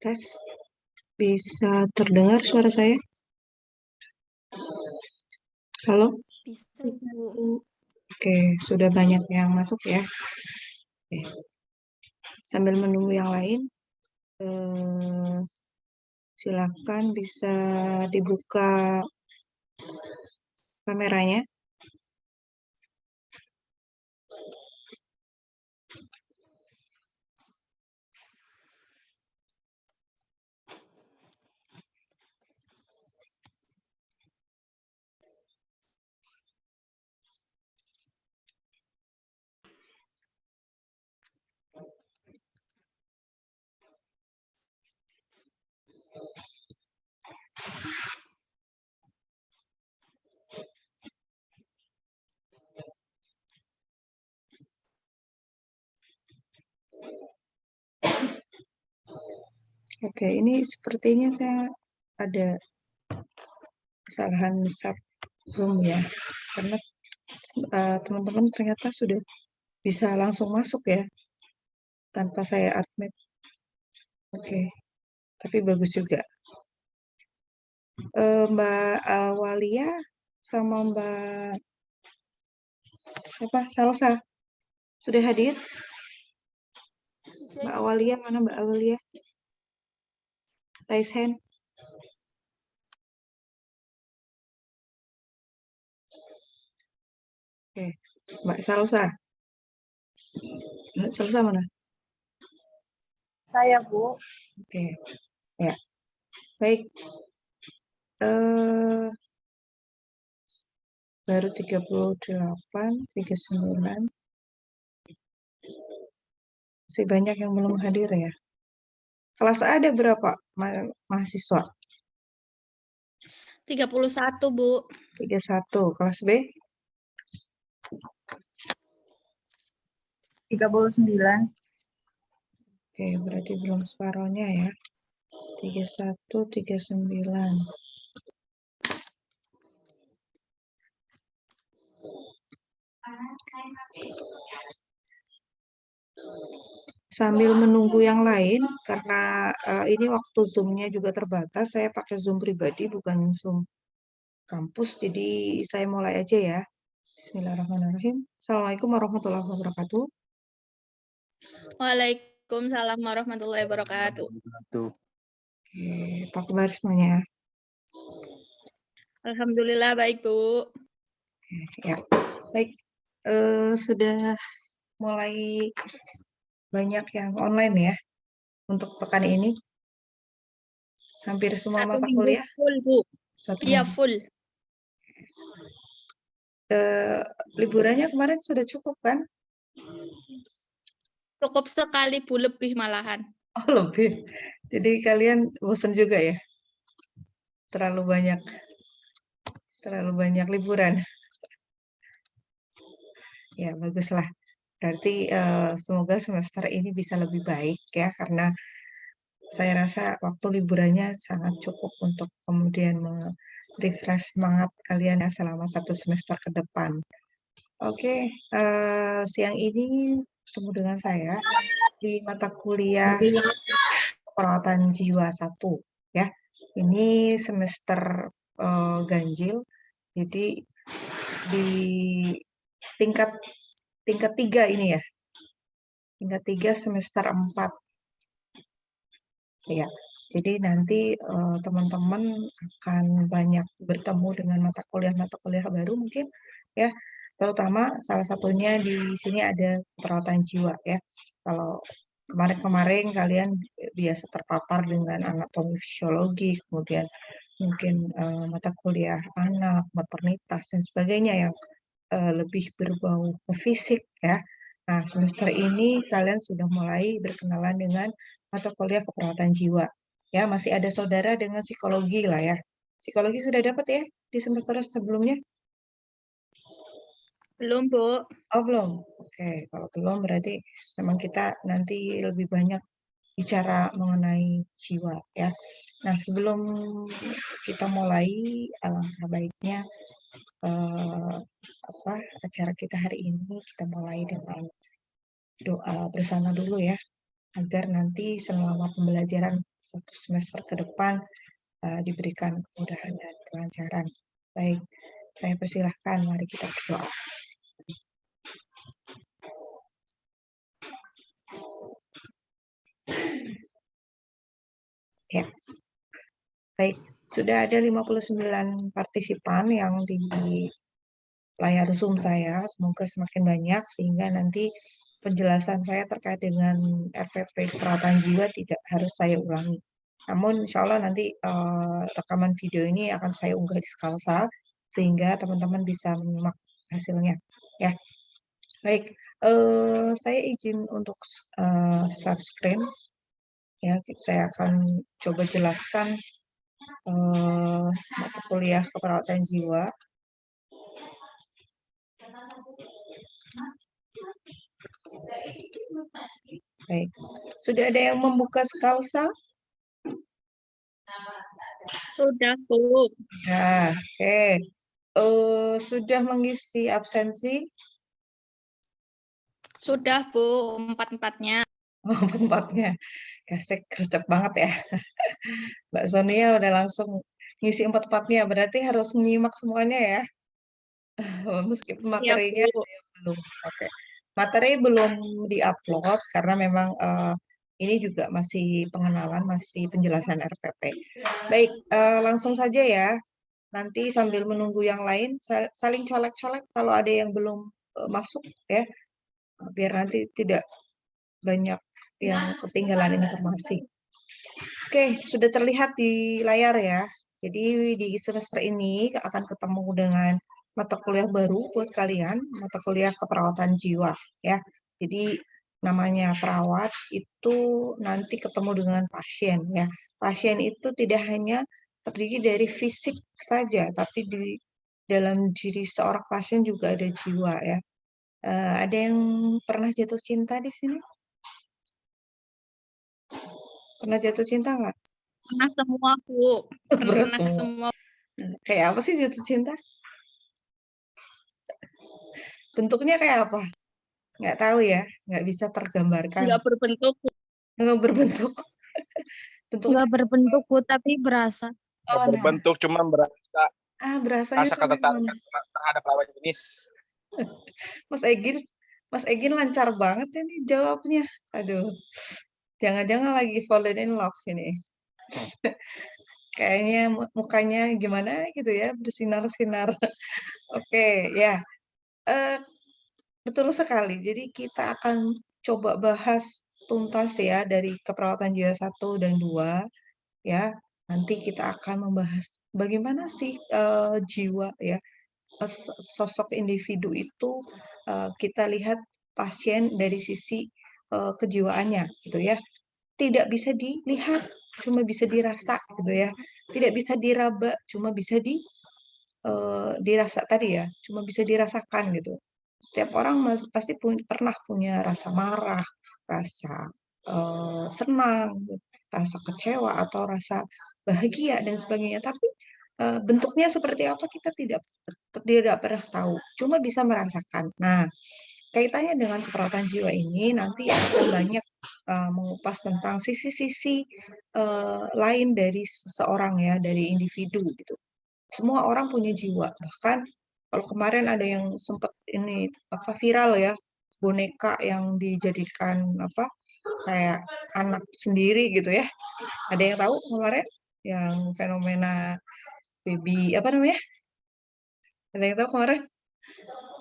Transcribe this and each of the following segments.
Tes, bisa terdengar suara saya? Halo? Bisa, Bu. Oke, sudah banyak yang masuk ya. Oke. Sambil menunggu yang lain, silakan bisa dibuka kameranya. Oke, ini sepertinya saya ada kesalahan Zoom ya, karena teman-teman ternyata sudah bisa langsung masuk ya, tanpa saya admit. Oke, tapi bagus juga. Mbak Awalia sama Mbak Salsa sudah hadir? Mbak Awalia, mana Mbak Awalia? Raise hand. Oke, Mbak Salsa. Mbak Salsa mana? Saya, Bu. Oke, ya. Baik. Baru 38, 39. Masih banyak yang belum hadir ya. Kelas A ada berapa mahasiswa? 31, Bu. 31. Kelas B? 39. Oke, berarti belum separohnya ya. 31, 39. Sambil menunggu yang lain, karena ini waktu Zoom-nya juga terbatas, saya pakai Zoom pribadi, bukan Zoom kampus, jadi saya mulai aja ya. Bismillahirrahmanirrahim. Assalamualaikum warahmatullahi wabarakatuh. Waalaikumsalam warahmatullahi wabarakatuh. Oke, apa kabar semuanya? Alhamdulillah baik, Bu. Ya, baik. Sudah mulai banyak yang online ya untuk pekan ini. Hampir semua Satu mata minggu kuliah. full, Bu. Iya, Minggu. full. Liburannya kemarin sudah cukup kan? Cukup sekali, Bu, lebih malahan. Oh, lebih. Jadi kalian bosan juga ya? Terlalu banyak liburan. Ya, baguslah. Berarti semoga semester ini bisa lebih baik ya, karena saya rasa waktu liburannya sangat cukup untuk kemudian refresh semangat kalian ya selama 1 semester ke depan. Oke, siang ini ketemu dengan saya di mata kuliah perawatan jiwa 1 ya. Ini semester ganjil, jadi di tingkat 3 ini ya. Tingkat 3 semester 4. Ya. Jadi nanti teman-teman akan banyak bertemu dengan mata kuliah baru mungkin ya. Terutama salah satunya di sini ada perawatan jiwa ya. Kalau kemarin-kemarin kalian biasa terpapar dengan anatomi fisiologi, kemudian mungkin mata kuliah anak, maternitas dan sebagainya yang lebih berbau ke fisik ya. Nah, semester ini kalian sudah mulai berkenalan dengan mata kuliah keperawatan jiwa. Ya, masih ada saudara dengan psikologi lah ya. Psikologi sudah dapat ya di semester sebelumnya? Belum, Bu. Oh, belum. Oke, kalau belum berarti memang kita nanti lebih banyak bicara mengenai jiwa ya. Nah, sebelum kita mulai, alangkah baiknya acara kita hari ini kita mulai dengan doa bersama dulu ya, agar nanti selama pembelajaran satu semester ke depan diberikan kemudahan dan kelancaran. Baik, saya persilahkan, mari kita berdoa. Ya, baik. Sudah ada 59 partisipan yang di layar Zoom saya. Semoga semakin banyak sehingga nanti penjelasan saya terkait dengan RPP perawatan jiwa tidak harus saya ulangi. Namun insya Allah nanti rekaman video ini akan saya unggah di Skalsa sehingga teman-teman bisa menyimak hasilnya. Ya, baik. Saya izin untuk share screen. Ya, saya akan coba jelaskan mata kuliah keperawatan jiwa. Baik, sudah ada yang membuka Skalsa? Sudah, Bu. Ya, oke. Sudah mengisi absensi? Sudah, Bu, 4-4-nya. Oh, 4-4-nya. Kasih gercep banget ya. Mbak Sonia udah langsung ngisi 4-4-nya, berarti harus menyimak semuanya ya. Meskipun Siap, materinya Bu. belum. Oke. Materi belum diupload karena memang ini juga masih pengenalan, masih penjelasan RPP. Baik, langsung saja ya. Nanti sambil menunggu yang lain, saling colek-colek kalau ada yang belum masuk ya, biar nanti tidak banyak yang ketinggalan informasi. Oke, sudah terlihat di layar ya. Jadi di semester ini akan ketemu dengan mata kuliah baru buat kalian, mata kuliah keperawatan jiwa ya. Jadi namanya perawat itu nanti ketemu dengan pasien ya. Pasien itu tidak hanya terdiri dari fisik saja, tapi di dalam diri seorang pasien juga ada jiwa ya. Ada yang pernah jatuh cinta di sini? Pernah jatuh cinta nggak? Pernah semua, Bu. Pernah Pernah semua. semua. Kayak apa sih jatuh cinta? Bentuknya kayak apa? Nggak tahu ya, nggak bisa tergambarkan. Nggak berbentuk, Bu. Nggak berbentuk. Bentuknya Nggak berbentuk, Bu, tapi berasa. Nggak oh, nah. berbentuk, cuma berasa Berasanya rasa sampai ketertarikan mana? terhadap lawan jenis. Mas Egin, Mas Egin lancar banget ini jawabnya. Aduh, jangan-jangan lagi fallen in love ini. Kayaknya mukanya gimana gitu ya, bersinar-sinar. Oke, ya. Eh, betul sekali. Jadi kita akan coba bahas tuntas ya dari keperawatan jiwa 1 dan 2 ya. Nanti kita akan membahas bagaimana sih jiwa ya, sosok individu itu kita lihat pasien dari sisi kejiwaannya gitu ya. Tidak bisa dilihat, cuma bisa dirasa gitu ya. Tidak bisa diraba, cuma bisa dirasa tadi ya, cuma bisa dirasakan gitu. Setiap orang pasti pernah punya rasa marah, rasa senang, rasa kecewa atau rasa bahagia dan sebagainya. Tapi bentuknya seperti apa kita tidak pernah tahu, cuma bisa merasakan. Nah, kaitannya dengan keperawatan jiwa ini nanti akan banyak mengupas tentang sisi-sisi lain dari seseorang ya, dari individu gitu. Semua orang punya jiwa. Bahkan kalau kemarin ada yang sempat ini apa viral ya, boneka yang dijadikan apa kayak anak sendiri gitu ya. Ada yang tahu kemarin yang fenomena baby apa namanya? Ada yang tahu kemarin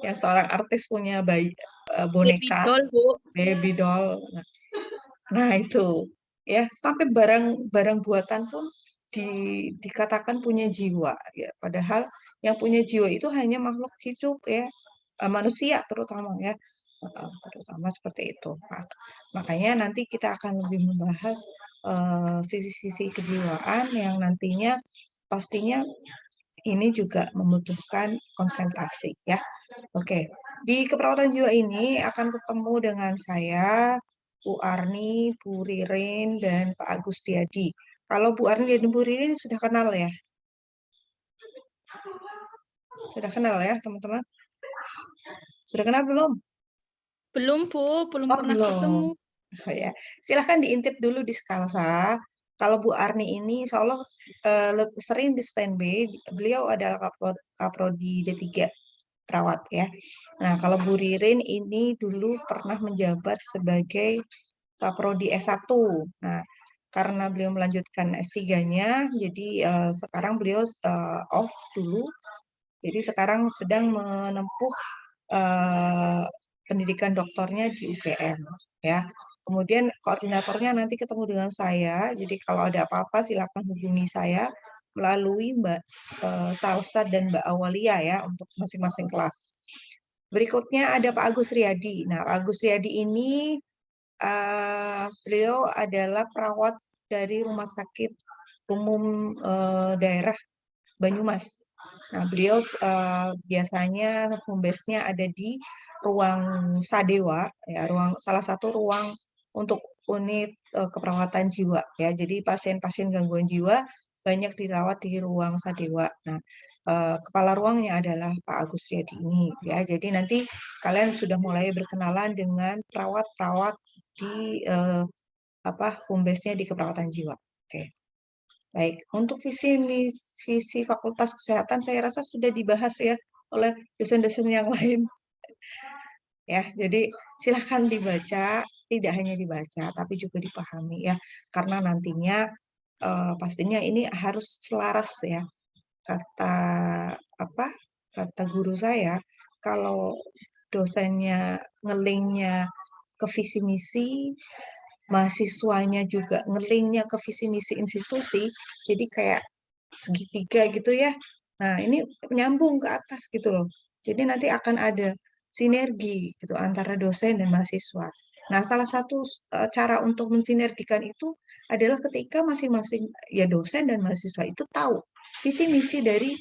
yang seorang artis punya bayi Baby boneka doll, Bu. baby doll. Nah, itu ya sampai barang-barang buatan pun dikatakan punya jiwa ya. Padahal yang punya jiwa itu hanya makhluk hidup ya, manusia terutama ya. Terutama seperti itu. Makanya nanti kita akan lebih membahas sisi-sisi kejiwaan yang nantinya pastinya ini juga membutuhkan konsentrasi ya. Oke, di keperawatan jiwa ini akan ketemu dengan saya, Bu Arni, Bu Ririn, dan Pak Agustiadi. Kalau Bu Arni dan Bu Ririn sudah kenal ya? Sudah kenal ya, teman-teman? Sudah kenal belum? Belum, Bu. Belum Oh, pernah belum. ketemu. Oh, ya. Silahkan diintip dulu di Skalsa. Kalau Bu Arni ini insya Allah sering di standby, beliau adalah Kaprodi D3 perawat ya. Nah, kalau Bu Ririn ini dulu pernah menjabat sebagai Kaprodi S1. Nah, karena beliau melanjutkan S3-nya, jadi sekarang beliau off dulu. Jadi sekarang sedang menempuh pendidikan doktornya di UGM ya. Kemudian koordinatornya nanti ketemu dengan saya. Jadi kalau ada apa-apa silakan hubungi saya melalui Mbak Salsa dan Mbak Awalia ya untuk masing-masing kelas. Berikutnya ada Pak Agus Riyadi. Nah, Pak Agus Riyadi ini beliau adalah perawat dari Rumah Sakit Umum Daerah Banyumas. Nah, beliau biasanya home base-nya ada di ruang Sadewa, ya, salah satu ruang untuk unit keperawatan jiwa, ya. Jadi pasien-pasien gangguan jiwa banyak dirawat di ruang Sadewa. Nah, kepala ruangnya adalah Pak Agus Riyadi ini, ya. Jadi nanti kalian sudah mulai berkenalan dengan perawat-perawat di home base-nya di keperawatan jiwa. Oke. Baik, untuk visi Fakultas Kesehatan saya rasa sudah dibahas ya oleh dosen-dosen yang lain. Ya, jadi silahkan dibaca, tidak hanya dibaca tapi juga dipahami ya. Karena nantinya pastinya ini harus selaras ya. Kata kata guru saya, kalau dosennya ngelinknya ke visi misi, mahasiswanya juga ngelinknya ke visi misi institusi, jadi kayak segitiga gitu ya. Nah, ini nyambung ke atas gitu loh. Jadi nanti akan ada sinergi gitu antara dosen dan mahasiswa. Nah, salah satu cara untuk mensinergikan itu adalah ketika masing-masing ya dosen dan mahasiswa itu tahu visi misi dari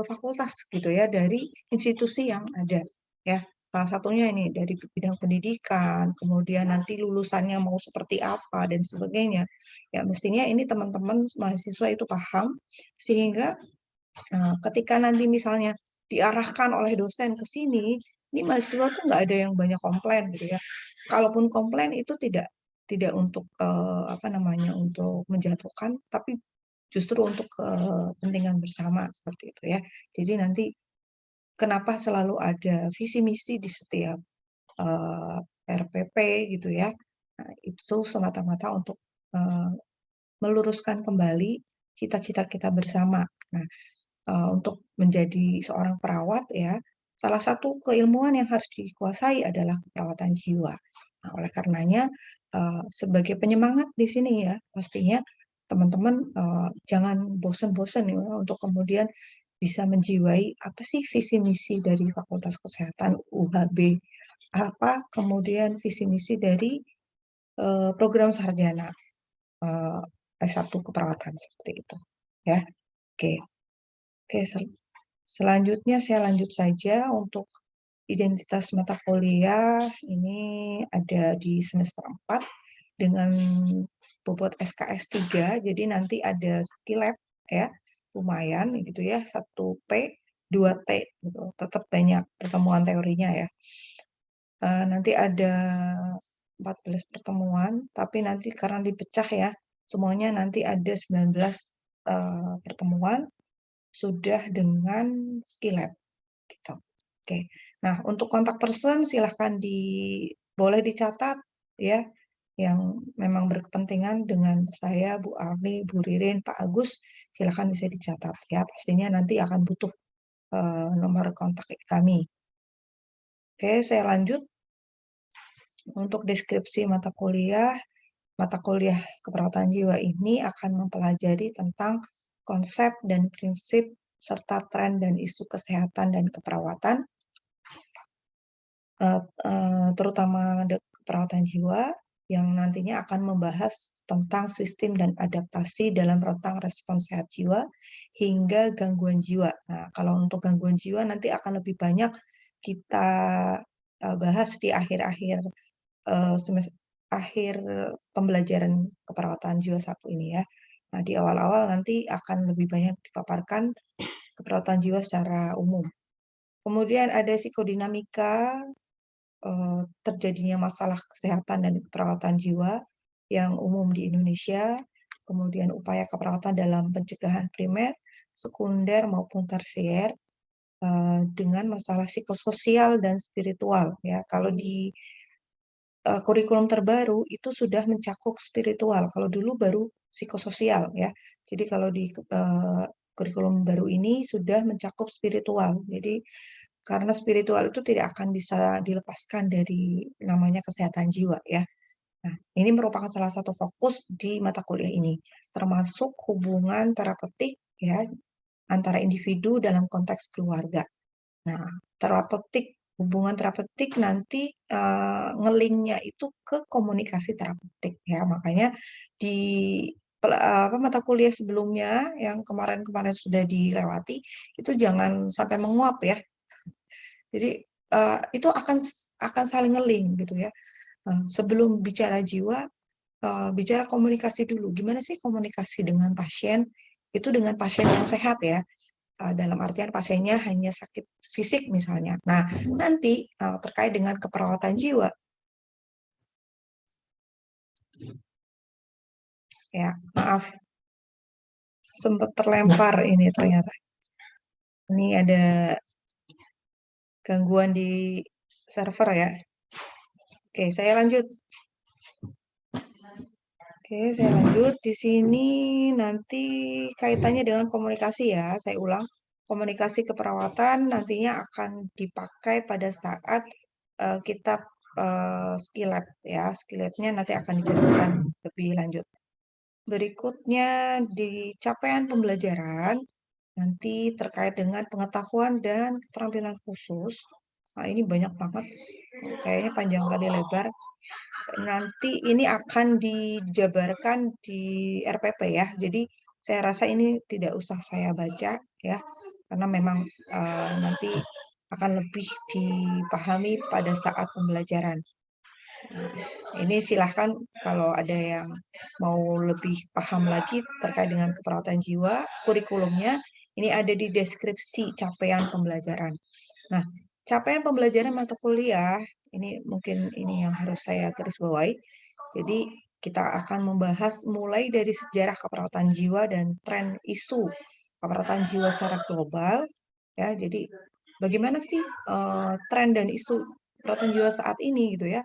fakultas gitu ya, dari institusi yang ada ya. Salah satunya ini dari bidang pendidikan, kemudian nanti lulusannya mau seperti apa dan sebagainya. Ya mestinya ini teman-teman mahasiswa itu paham sehingga ketika nanti misalnya diarahkan oleh dosen ke sini, ini mahasiswa tuh nggak ada yang banyak komplain gitu ya. Kalaupun komplain itu tidak untuk untuk menjatuhkan, tapi justru untuk kepentingan bersama seperti itu ya. Jadi nanti kenapa selalu ada visi misi di setiap RPP gitu ya. Nah, itu semata-mata untuk meluruskan kembali cita-cita kita bersama. Nah, untuk menjadi seorang perawat ya, salah satu keilmuan yang harus dikuasai adalah keperawatan jiwa. Nah, oleh karenanya sebagai penyemangat di sini ya, pastinya teman-teman jangan bosan-bosan ya untuk kemudian bisa menjiwai apa sih visi misi dari Fakultas Kesehatan UHB, apa kemudian visi misi dari program sarjana S1 keperawatan seperti itu ya. Oke. Oke, selanjutnya saya lanjut saja untuk identitas mata kuliah ini ada di semester 4 dengan bobot SKS 3. Jadi nanti ada skill lab ya. Lumayan gitu ya, 1P, 2T gitu. Tetap banyak pertemuan teorinya ya. Nanti ada 14 pertemuan, tapi nanti karena dipecah ya, semuanya nanti ada 19 pertemuan sudah dengan skill lab gitu. Oke. Nah, untuk kontak person silahkan boleh dicatat ya yang memang berkepentingan dengan saya, Bu Arni, Bu Ririn, Pak Agus, silahkan bisa dicatat ya. Pastinya nanti akan butuh nomor kontak kami. Oke, saya lanjut. Untuk deskripsi mata kuliah keperawatan jiwa ini akan mempelajari tentang konsep dan prinsip serta tren dan isu kesehatan dan keperawatan, terutama keperawatan jiwa yang nantinya akan membahas tentang sistem dan adaptasi dalam rentang respons sehat jiwa hingga gangguan jiwa. Nah, kalau untuk gangguan jiwa nanti akan lebih banyak kita bahas di akhir-akhir akhir pembelajaran keperawatan jiwa 1 ini ya. Nah, di awal-awal nanti akan lebih banyak dipaparkan keperawatan jiwa secara umum. Kemudian ada psikodinamika, terjadinya masalah kesehatan dan keperawatan jiwa yang umum di Indonesia. kemudian upaya keperawatan dalam pencegahan primer, sekunder maupun tersier, dengan masalah psikososial dan spiritual ya. Kalau di kurikulum terbaru itu sudah mencakup spiritual, kalau dulu baru psikososial ya. Jadi kalau di kurikulum baru ini sudah mencakup spiritual. Jadi karena spiritual itu tidak akan bisa dilepaskan dari namanya kesehatan jiwa ya. Nah, ini merupakan salah satu fokus di mata kuliah ini, termasuk hubungan terapeutik ya antara individu dalam konteks keluarga. Nah, hubungan terapeutik nanti ngelingnya itu ke komunikasi terapeutik ya. Makanya di mata kuliah sebelumnya yang kemarin-kemarin sudah dilewati itu jangan sampai menguap ya. Jadi itu akan saling ngeling gitu ya. Sebelum bicara jiwa, bicara komunikasi dulu. Gimana sih komunikasi dengan pasien? Itu dengan pasien yang sehat ya. Dalam artian pasiennya hanya sakit fisik misalnya. Nah, nanti terkait dengan keperawatan jiwa, ya maaf, sempat terlempar ini ternyata. Ini ada gangguan di server ya. Oke, saya lanjut. Oke, saya lanjut. Di sini nanti kaitannya dengan komunikasi ya. Saya ulang. Komunikasi keperawatan nantinya akan dipakai pada saat kita skill lab ya. Skill labnya nanti akan dijelaskan lebih lanjut. Berikutnya di capaian pembelajaran nanti terkait dengan pengetahuan dan keterampilan khusus. Nah, ini banyak banget. Kayaknya panjang kali lebar. Nanti ini akan dijabarkan di RPP ya. Jadi saya rasa ini tidak usah saya baca ya, karena memang nanti akan lebih dipahami pada saat pembelajaran. Ini silahkan kalau ada yang mau lebih paham lagi terkait dengan keperawatan jiwa, kurikulumnya ini ada di deskripsi capaian pembelajaran. Nah, capaian pembelajaran mata kuliah, ini mungkin ini yang harus saya garis bawahi. Jadi kita akan membahas mulai dari sejarah keperawatan jiwa dan tren isu keperawatan jiwa secara global. Ya, jadi bagaimana sih tren dan isu keperawatan jiwa saat ini gitu ya?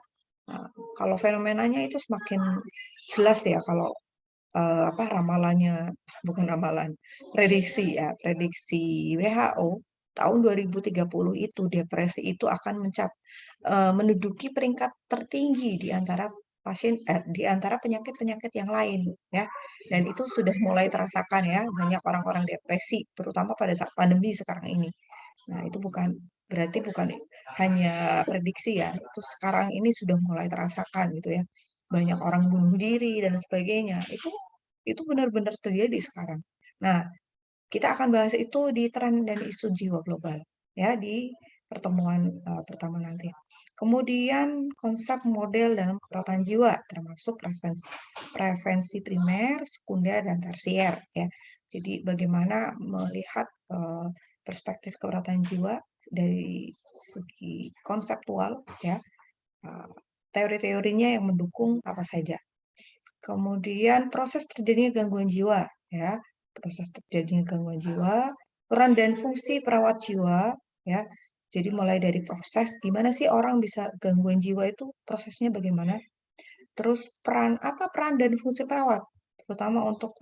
Nah, kalau fenomenanya itu semakin jelas ya kalau ramalannya, bukan ramalan, prediksi ya, prediksi WHO tahun 2030 itu depresi itu akan menduduki peringkat tertinggi di antara di antara penyakit-penyakit yang lain ya. Dan itu sudah mulai terasakan ya, banyak orang-orang depresi terutama pada saat pandemi sekarang ini. Nah, itu berarti bukan hanya prediksi ya, itu sekarang ini sudah mulai terasakan gitu ya. Banyak orang bunuh diri dan sebagainya. Itu benar-benar terjadi sekarang. Nah, kita akan bahas itu di tren dan isu jiwa global ya di pertemuan pertama nanti. Kemudian konsep model dalam keperawatan jiwa termasuk prevensi primer, sekunder dan tersier ya. Jadi bagaimana melihat perspektif keperawatan jiwa dari segi konseptual ya. Teori-teorinya yang mendukung apa saja. Kemudian proses terjadinya gangguan jiwa ya. Proses terjadinya gangguan jiwa, peran dan fungsi perawat jiwa ya. Jadi mulai dari proses gimana sih orang bisa gangguan jiwa itu prosesnya bagaimana? Terus apa peran dan fungsi perawat terutama untuk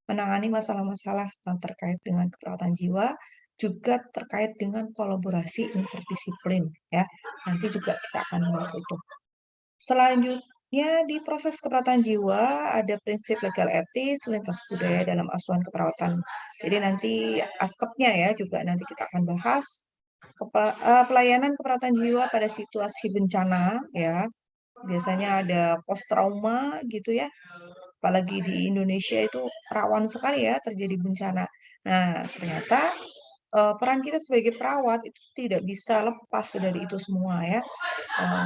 menangani masalah-masalah yang terkait dengan keperawatan jiwa, juga terkait dengan kolaborasi interdisiplin ya. Nanti juga kita akan bahas itu. Selanjutnya di proses keperawatan jiwa ada prinsip legal etis, lintas budaya dalam asuhan keperawatan. Jadi nanti aspeknya ya juga nanti kita akan bahas pelayanan keperawatan jiwa pada situasi bencana ya. Biasanya ada post trauma gitu ya. Apalagi di Indonesia itu rawan sekali ya terjadi bencana. Nah, ternyata peran kita sebagai perawat itu tidak bisa lepas dari itu semua ya.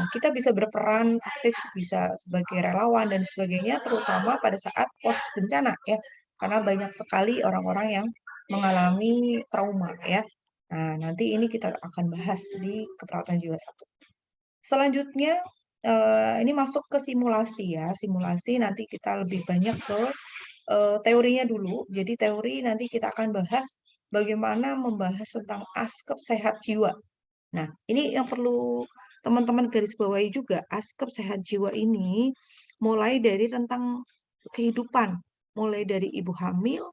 Kita bisa berperan aktif, bisa sebagai relawan dan sebagainya, terutama pada saat pos bencana ya, karena banyak sekali orang-orang yang mengalami trauma ya. Nah, nanti ini kita akan bahas di keperawatan jiwa 1. Selanjutnya ini masuk ke simulasi ya. Simulasi nanti kita lebih banyak ke teorinya dulu. Jadi teori nanti kita akan bahas bagaimana membahas tentang askep sehat jiwa. Nah, ini yang perlu teman-teman garis bawahi juga. Askep sehat jiwa ini mulai dari tentang kehidupan, mulai dari ibu hamil,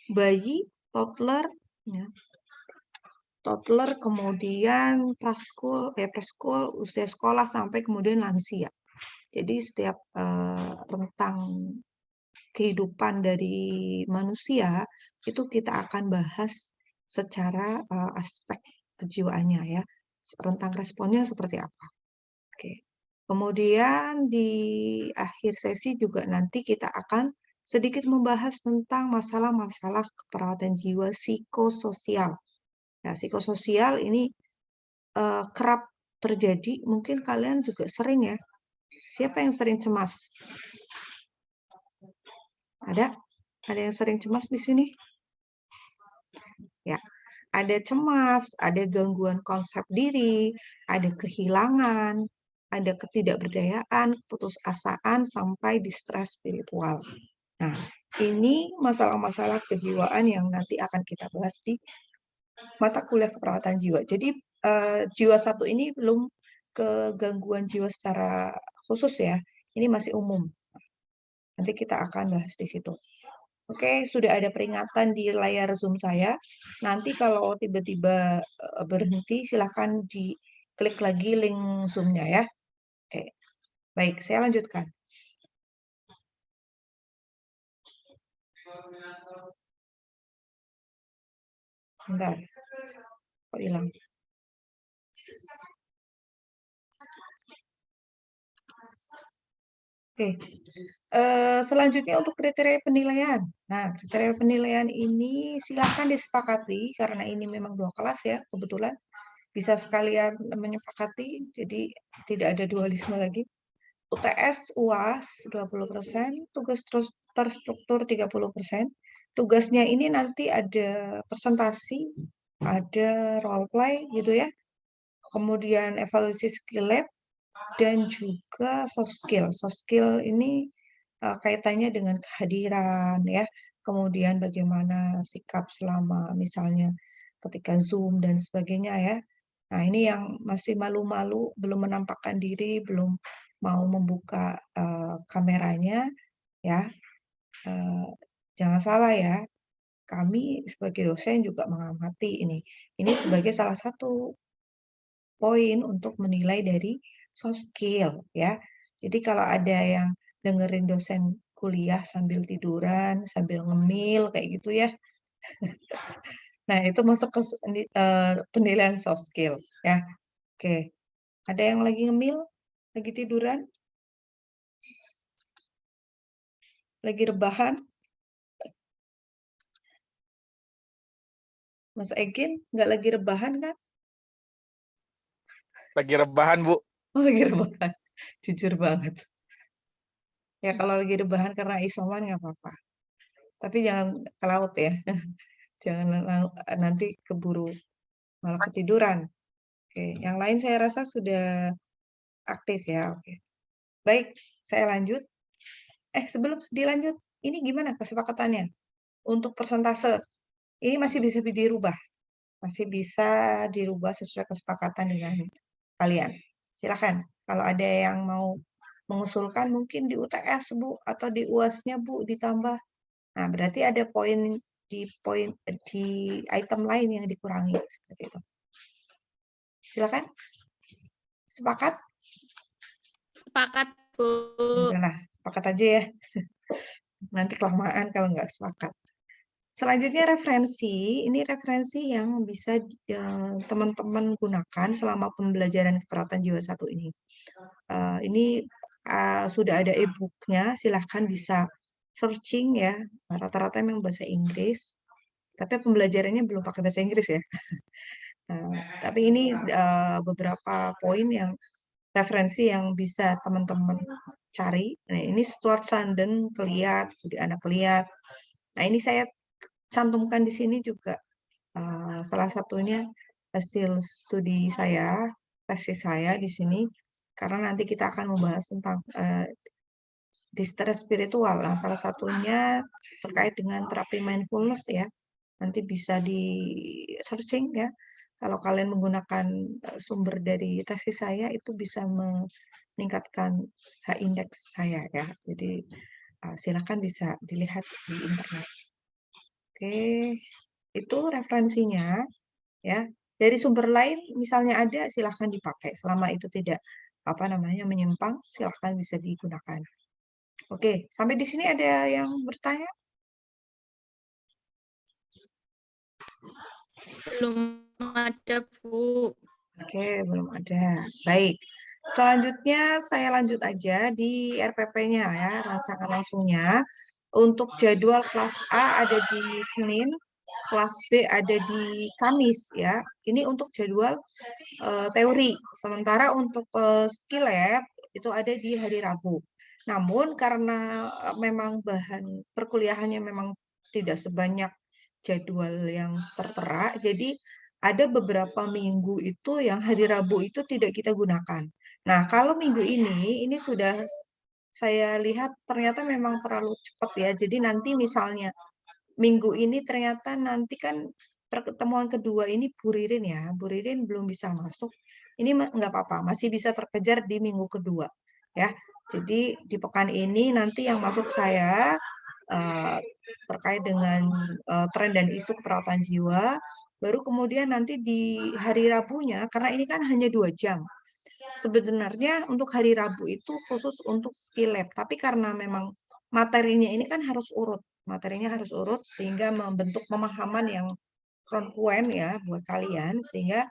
bayi, toddler, ya, toddler, kemudian preschool, usia sekolah sampai kemudian lansia. Jadi setiap tentang kehidupan dari manusia itu kita akan bahas secara aspek kejiwaannya ya. Rentang responnya seperti apa. Oke. Kemudian di akhir sesi juga nanti kita akan sedikit membahas tentang masalah-masalah keperawatan jiwa psikososial. Nah, psikososial ini kerap terjadi, mungkin kalian juga sering ya. Siapa yang sering cemas? Ada? Ada yang sering cemas di sini? Ya, ada cemas, ada gangguan konsep diri, ada kehilangan, ada ketidakberdayaan, putusasaan, sampai distres spiritual. Nah, ini masalah-masalah kejiwaan yang nanti akan kita bahas di mata kuliah keperawatan jiwa. Jadi, jiwa satu ini belum ke gangguan jiwa secara khusus ya, ini masih umum. Nanti kita akan bahas di situ. Oke, sudah ada peringatan di layar Zoom saya. Nanti kalau tiba-tiba berhenti, silahkan diklik lagi link Zoom-nya ya. Oke, baik, saya lanjutkan. Bentar, kok hilang? Oke, selanjutnya untuk kriteria penilaian. Nah, kriteria penilaian ini silakan disepakati karena ini memang 2 kelas ya, kebetulan bisa sekalian menyepakati, jadi tidak ada dualisme lagi. UTS, UAS 20%, tugas terstruktur 30%. Tugasnya ini nanti ada presentasi, ada role play gitu ya. Kemudian evaluasi skill lab dan juga soft skill. Soft skill ini kaitannya dengan kehadiran ya, kemudian bagaimana sikap selama misalnya ketika Zoom dan sebagainya ya. Nah, ini yang masih malu-malu, belum menampakkan diri, belum mau membuka kameranya ya. Jangan salah ya, kami sebagai dosen juga mengamati ini. Ini sebagai salah satu poin untuk menilai dari soft skill ya. Jadi kalau ada yang dengerin dosen kuliah sambil tiduran, sambil ngemil kayak gitu ya. Nah, itu masuk ke penilaian soft skill ya. Oke. Ada yang lagi ngemil? Lagi tiduran? Lagi rebahan? Mas Egin nggak lagi rebahan kan? Lagi rebahan, Bu. Oh, lagi rebahan. Jujur banget. Ya kalau lagi rebahan karena isoman nggak apa-apa. Tapi jangan ke laut ya. Jangan nanti keburu malah ketiduran. Oke, yang lain saya rasa sudah aktif ya. Oke. Baik, saya lanjut. Sebelum dilanjut, ini gimana kesepakatannya? Untuk persentase, ini masih bisa dirubah. Masih bisa dirubah sesuai kesepakatan dengan kalian. Silakan. Kalau ada yang mau mengusulkan mungkin di UTS, Bu, atau di UAS-nya, Bu, ditambah. Nah, berarti ada di item lain yang dikurangi seperti itu. Silakan. Sepakat? Sepakat, Bu. Udahlah, sepakat aja ya. Nanti kelamaan kalau nggak sepakat. Selanjutnya referensi. Ini referensi yang bisa teman-teman gunakan selama pembelajaran keperawatan jiwa satu ini. Ini sudah ada e-booknya, silahkan bisa searching ya. Rata-rata memang bahasa Inggris, tapi pembelajarannya belum pakai bahasa Inggris ya. Tapi ini beberapa poin yang referensi yang bisa teman-teman cari. Nah, ini Stuart Sanden kelihat, Budi Anak kelihat. Nah, ini saya cantumkan di sini juga salah satunya hasil studi saya, tesis saya di sini. karena nanti kita akan membahas tentang distress spiritual. Nah, salah satunya terkait dengan terapi mindfulness ya. Nanti bisa di searching ya. Kalau kalian menggunakan sumber dari tesis saya itu bisa meningkatkan H-index saya ya. Jadi silakan bisa dilihat di internet. Oke, itu referensinya ya. Dari sumber lain misalnya ada silahkan dipakai. Selama itu tidak menyimpang, silahkan bisa digunakan. Oke, sampai di sini ada yang bertanya? Belum ada, Bu. Oke, belum ada. Baik. Selanjutnya saya lanjut aja di RPP-nya ya, rancangan langsungnya. Untuk jadwal kelas A ada di Senin, kelas B ada di Kamis ya. Ini untuk jadwal teori. Sementara untuk skill lab itu ada di hari Rabu. Namun karena memang bahan perkuliahannya memang tidak sebanyak jadwal yang tertera, jadi ada beberapa minggu itu yang hari Rabu itu tidak kita gunakan. Nah, kalau minggu ini sudah saya lihat ternyata memang terlalu cepat ya. Jadi nanti misalnya minggu ini ternyata nanti kan pertemuan kedua ini Bu Ririn ya. Bu Ririn belum bisa masuk. Ini nggak apa-apa, masih bisa terkejar di minggu kedua ya. Jadi di pekan ini nanti yang masuk saya terkait dengan tren dan isu keperawatan jiwa. Baru kemudian nanti di hari Rabunya, karena ini kan hanya 2 jam. Sebenarnya untuk hari Rabu itu khusus untuk skill lab, tapi karena memang materinya ini kan harus urut. Materinya harus urut sehingga membentuk pemahaman yang kongruen ya buat kalian, sehingga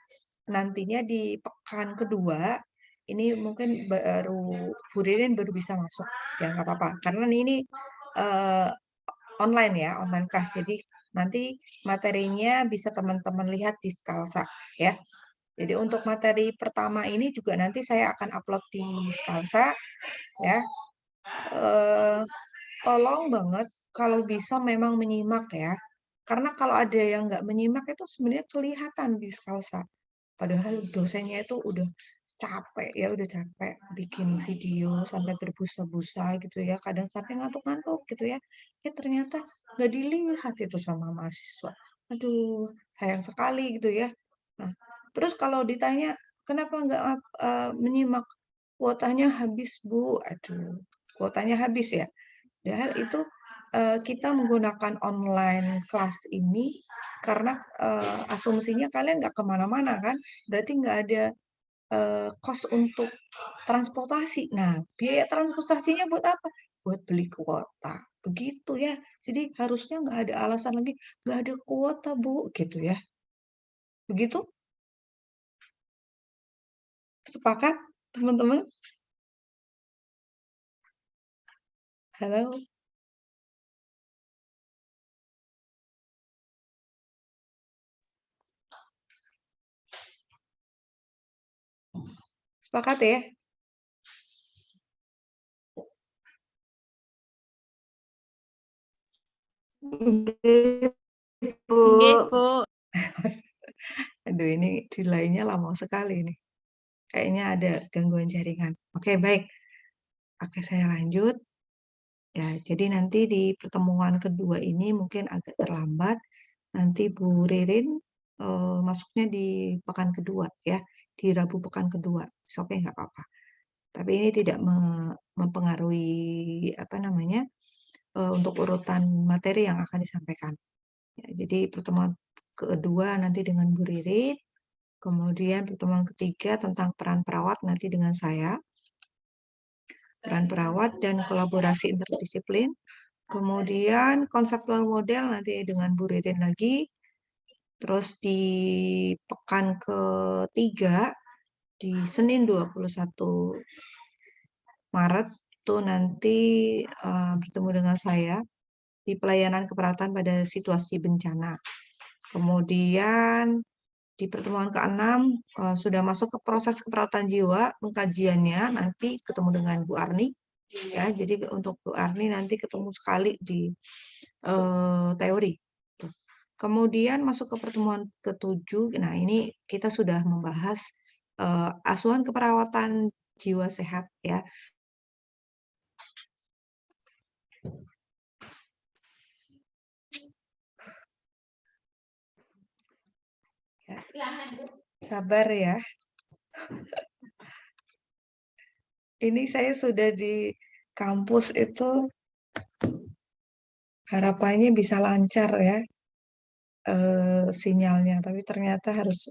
nantinya di pekan kedua ini mungkin baru Bu Ririn baru bisa masuk. Ya nggak apa-apa, karena ini online ya, online class. Jadi nanti materinya bisa teman-teman lihat di Skalsa ya. Jadi untuk materi pertama ini juga nanti saya akan upload di Skalsa ya. Tolong banget kalau bisa memang menyimak ya. Karena kalau ada yang nggak menyimak itu sebenarnya kelihatan di Skalsa. Padahal dosennya itu udah capek ya, udah capek bikin video sampai berbusa-busa gitu ya, kadang sampai ngantuk-ngantuk gitu ya. Ya ternyata nggak dilihat itu sama mahasiswa. Aduh, sayang sekali gitu ya. Nah, terus kalau ditanya, "Kenapa nggak menyimak?" "Kuotanya habis, Bu." Aduh, kuotanya habis ya? Padahal itu kita menggunakan online kelas ini karena asumsinya kalian nggak kemana-mana kan, berarti nggak ada kos untuk transportasi. Nah, biaya transportasinya buat apa? Buat beli kuota, begitu ya. Jadi harusnya nggak ada alasan lagi, "Nggak ada kuota, Bu," gitu ya. Begitu? Sepakat teman-teman? Halo? Sepakat ya? Bu. Nggih, Bu. Aduh ini delay-nya lama sekali nih. Kayaknya ada gangguan jaringan. Oke, baik. Oke, saya lanjut. Ya, jadi nanti di pertemuan kedua ini mungkin agak terlambat. Nanti Bu Ririn masuknya di pekan kedua ya, di Rabu pekan kedua. Oke, nggak apa-apa. Tapi ini tidak mempengaruhi untuk urutan materi yang akan disampaikan. Ya, jadi pertemuan kedua nanti dengan Bu Ririn, kemudian pertemuan ketiga tentang peran perawat nanti dengan saya. Peran perawat dan kolaborasi interdisiplin. Kemudian konseptual model nanti dengan Bu Ririn lagi. Terus di pekan ketiga, di Senin 21 Maret, itu nanti bertemu dengan saya di pelayanan keperawatan pada situasi bencana. Kemudian di pertemuan ke-6 sudah masuk ke proses keperawatan jiwa, pengkajiannya nanti ketemu dengan Bu Arni. Ya, jadi untuk Bu Arni nanti ketemu sekali di teori. Kemudian masuk ke pertemuan ke-7. Nah, ini kita sudah membahas asuhan keperawatan jiwa sehat ya. Sabar ya. Ini saya sudah di kampus itu harapannya bisa lancar ya sinyalnya, tapi ternyata harus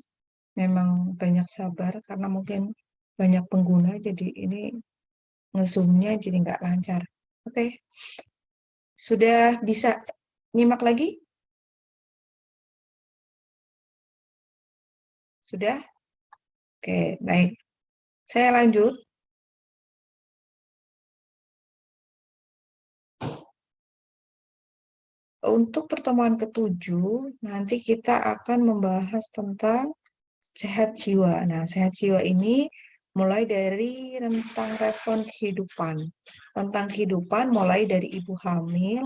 memang banyak sabar karena mungkin banyak pengguna, jadi ini nge-zoom-nya jadi nggak lancar. Oke. Sudah bisa nyimak lagi? Sudah? Oke, baik. Saya lanjut. Untuk pertemuan ke-7, nanti kita akan membahas tentang sehat jiwa. Nah, sehat jiwa ini mulai dari rentang respon kehidupan. Rentang kehidupan mulai dari ibu hamil,